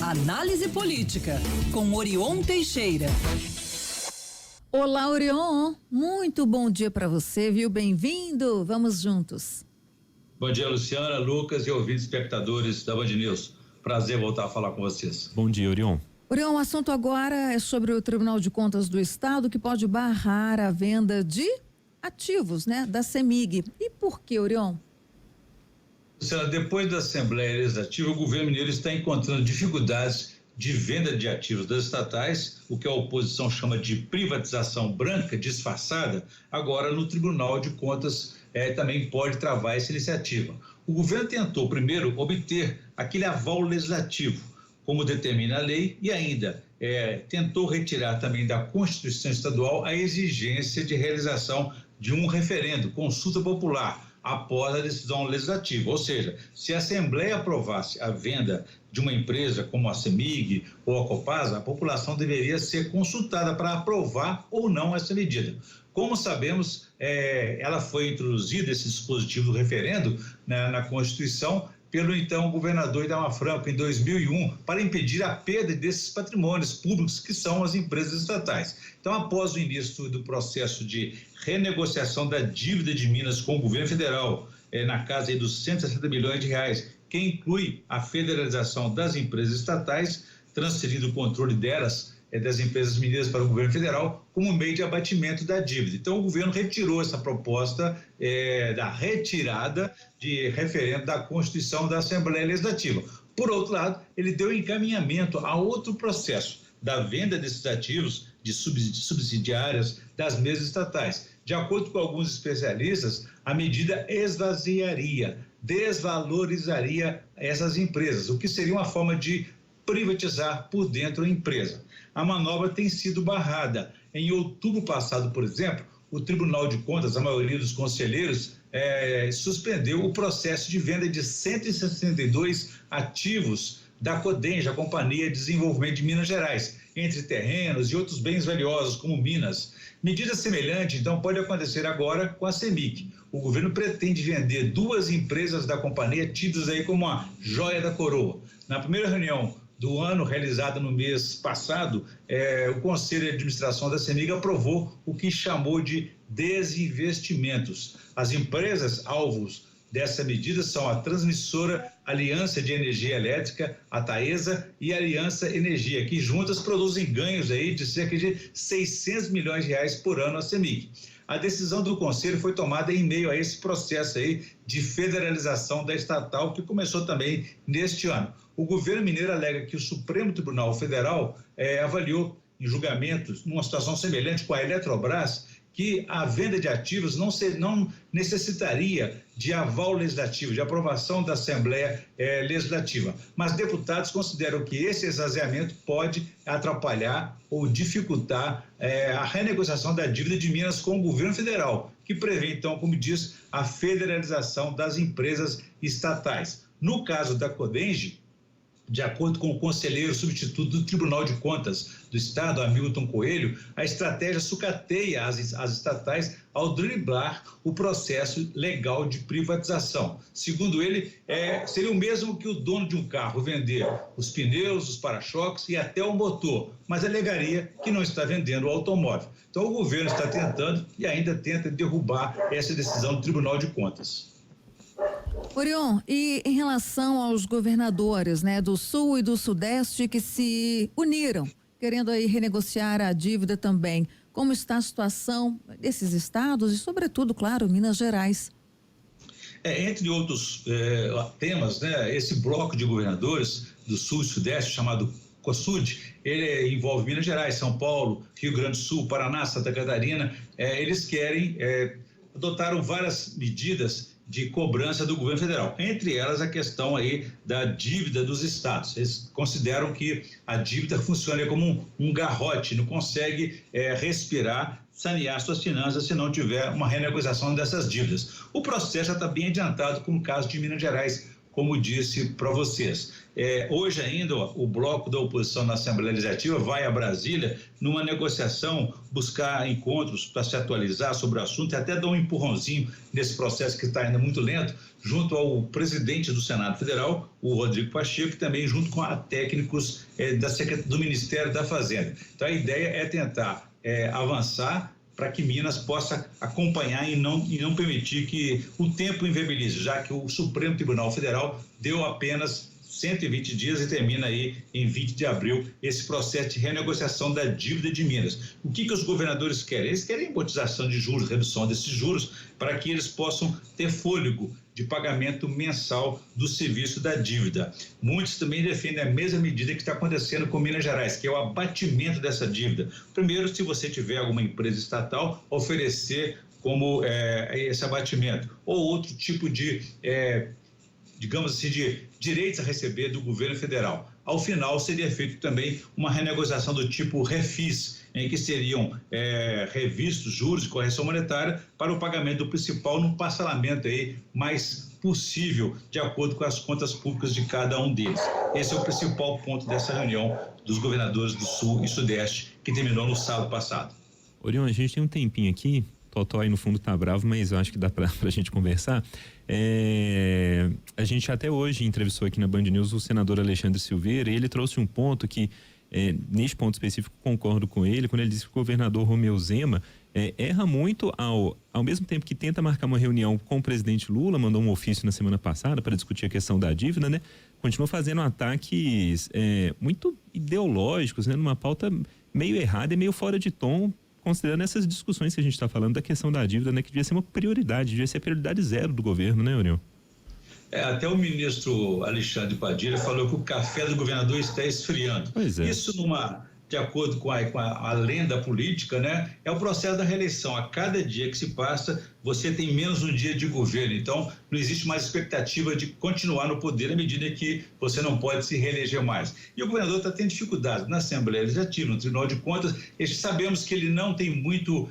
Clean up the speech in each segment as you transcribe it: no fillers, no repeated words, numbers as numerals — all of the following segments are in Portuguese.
Análise política com Orion Teixeira. Olá, Orion. Muito bom dia para você, viu? Bem-vindo. Vamos juntos. Bom dia, Luciana, Lucas e ouvintes espectadores da Band News. Prazer voltar a falar com vocês. Bom dia, Orion. Orion, o assunto agora é sobre o Tribunal de Contas do Estado, que pode barrar a venda de ativos, né, da CEMIG. E por que, Orion? Luciana, depois da Assembleia Legislativa, o governo mineiro está encontrando dificuldades de venda de ativos das estatais, o que a oposição chama de privatização branca disfarçada. Agora no Tribunal de Contas também pode travar essa iniciativa. O governo tentou primeiro obter aquele aval legislativo, como determina a lei, e ainda tentou retirar também da Constituição Estadual a exigência de realização de um referendo, consulta popular, após a decisão legislativa. Ou seja, se a Assembleia aprovasse a venda de uma empresa como a CEMIG ou a Copasa, a população deveria ser consultada para aprovar ou não essa medida. Como sabemos, ela foi introduzida, esse dispositivo do referendo, na Constituição, pelo então governador Itamar Franco, em 2001, para impedir a perda desses patrimônios públicos que são as empresas estatais. Então, após o início do processo de renegociação da dívida de Minas com o governo federal, na casa aí dos 160 milhões de reais, que inclui a federalização das empresas estatais, transferindo o controle delas, das empresas mineiras para o governo federal, como meio de abatimento da dívida. Então o governo retirou essa proposta da retirada de referendo da Constituição da Assembleia Legislativa. Por outro lado, ele deu encaminhamento a outro processo da venda desses ativos de subsidiárias das mesas estatais. De acordo com alguns especialistas, a medida esvaziaria, desvalorizaria essas empresas, o que seria uma forma de privatizar por dentro a empresa. A manobra tem sido barrada. Em outubro passado, por exemplo, o Tribunal de Contas, a maioria dos conselheiros, suspendeu o processo de venda de 162 ativos da Codenja, a Companhia de Desenvolvimento de Minas Gerais, entre terrenos e outros bens valiosos, como minas. Medida semelhante, então, pode acontecer agora com a CEMIG. O governo pretende vender duas empresas da companhia tidas aí como a joia da coroa. Na primeira reunião do ano, realizada no mês passado, o Conselho de Administração da CEMIG aprovou o que chamou de desinvestimentos. As empresas alvos dessa medida são a Transmissora Aliança de Energia Elétrica, a Taesa, e a Aliança Energia, que juntas produzem ganhos aí de cerca de 600 milhões de reais por ano à CEMIG. A decisão do Conselho foi tomada em meio a esse processo aí de federalização da estatal, que começou também neste ano. O governo mineiro alega que o Supremo Tribunal Federal avaliou em julgamentos, numa situação semelhante com a Eletrobras, que a venda de ativos não necessitaria de aval legislativo, de aprovação da Assembleia Legislativa. Mas deputados consideram que esse esvaziamento pode atrapalhar ou dificultar a renegociação da dívida de Minas com o governo federal, que prevê, então, como diz, a federalização das empresas estatais. No caso da Codenja, de acordo com o conselheiro substituto do Tribunal de Contas do Estado, Hamilton Coelho, a estratégia sucateia as estatais ao driblar o processo legal de privatização. Segundo ele, seria o mesmo que o dono de um carro vender os pneus, os para-choques e até o motor, mas alegaria que não está vendendo o automóvel. Então o governo está tentando e ainda tenta derrubar essa decisão do Tribunal de Contas. Orion, e em relação aos governadores, né, do Sul e do Sudeste que se uniram, querendo aí renegociar a dívida também, como está a situação desses estados e, sobretudo, claro, Minas Gerais? Entre outros temas, né, esse bloco de governadores do Sul e Sudeste, chamado COSUD, ele envolve Minas Gerais, São Paulo, Rio Grande do Sul, Paraná, Santa Catarina. Eles querem, adotaram várias medidas de cobrança do governo federal, entre elas a questão aí da dívida dos estados. Eles consideram que a dívida funciona como um garrote, não consegue respirar, sanear suas finanças se não tiver uma renegociação dessas dívidas. O processo já está bem adiantado com o caso de Minas Gerais, como disse para vocês. Hoje ainda o bloco da oposição na Assembleia Legislativa vai a Brasília numa negociação, buscar encontros para se atualizar sobre o assunto e até dar um empurrãozinho nesse processo que está ainda muito lento, junto ao presidente do Senado Federal, o Rodrigo Pacheco, e também junto com técnicos do Ministério da Fazenda. Então a ideia é tentar avançar para que Minas possa acompanhar e não permitir que o tempo inviabilize, já que o Supremo Tribunal Federal deu apenas 120 dias e termina aí em 20 de abril esse processo de renegociação da dívida de Minas. O que os governadores querem? Eles querem amortização de juros, redução desses juros, para que eles possam ter fôlego de pagamento mensal do serviço da dívida. Muitos também defendem a mesma medida que está acontecendo com Minas Gerais, que é o abatimento dessa dívida. Primeiro, se você tiver alguma empresa estatal, oferecer como esse abatimento, ou outro tipo de digamos assim, de direitos a receber do governo federal. Ao final, seria feito também uma renegociação do tipo refis, em que seriam revistos juros de correção monetária para o pagamento do principal num parcelamento aí mais possível, de acordo com as contas públicas de cada um deles. Esse é o principal ponto dessa reunião dos governadores do Sul e Sudeste, que terminou no sábado passado. Orion, a gente tem um tempinho aqui, Totó aí no fundo tá bravo, mas eu acho que dá pra gente conversar. A gente até hoje entrevistou aqui na Band News o senador Alexandre Silveira, e ele trouxe um ponto que, neste ponto específico, concordo com ele, quando ele disse que o governador Romeu Zema erra muito ao mesmo tempo que tenta marcar uma reunião com o presidente Lula, mandou um ofício na semana passada para discutir a questão da dívida, né? Continua fazendo ataques muito ideológicos, né? Numa pauta meio errada e meio fora de tom, considerando essas discussões que a gente está falando da questão da dívida, né, que devia ser uma prioridade, devia ser a prioridade zero do governo, né, Orion? Até o ministro Alexandre Padilha falou que o café do governador está esfriando. Pois é. Isso de acordo com a lenda política, né? É o processo da reeleição. A cada dia que se passa, você tem menos um dia de governo. Então, não existe mais expectativa de continuar no poder à medida que você não pode se reeleger mais. E o governador está tendo dificuldade na Assembleia Legislativa, no Tribunal de Contas. Sabemos que ele não tem muito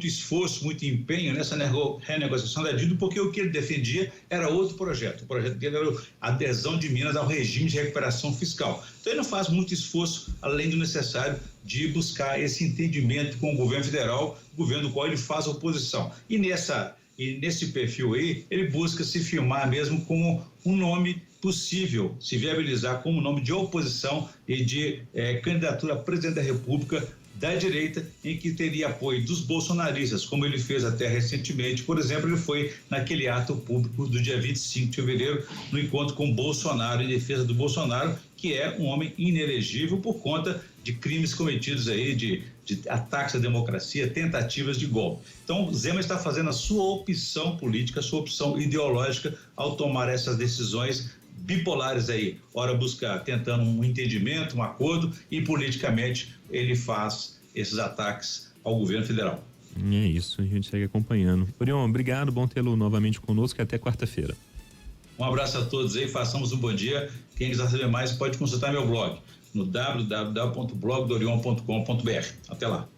esforço, muito empenho nessa renegociação da dívida, porque o que ele defendia era outro projeto. O projeto dele era a adesão de Minas ao regime de recuperação fiscal. Então, ele não faz muito esforço, além do necessário, de buscar esse entendimento com o governo federal, governo do qual ele faz oposição. E nesse perfil aí, ele busca se firmar mesmo como um nome possível, se viabilizar como nome de oposição e de candidatura a presidente da República da direita, em que teria apoio dos bolsonaristas, como ele fez até recentemente. Por exemplo, ele foi naquele ato público do dia 25 de fevereiro, no encontro com Bolsonaro, em defesa do Bolsonaro, que é um homem inelegível por conta de crimes cometidos aí, de ataques à democracia, tentativas de golpe. Então, Zema está fazendo a sua opção política, a sua opção ideológica ao tomar essas decisões bipolares aí, ora buscar, tentando um entendimento, um acordo, e politicamente ele faz esses ataques ao governo federal. É isso, a gente segue acompanhando. Orion, obrigado, bom tê-lo novamente conosco, até quarta-feira. Um abraço a todos aí, façamos um bom dia. Quem quiser saber mais pode consultar meu blog no www.blogdorion.com.br. Até lá.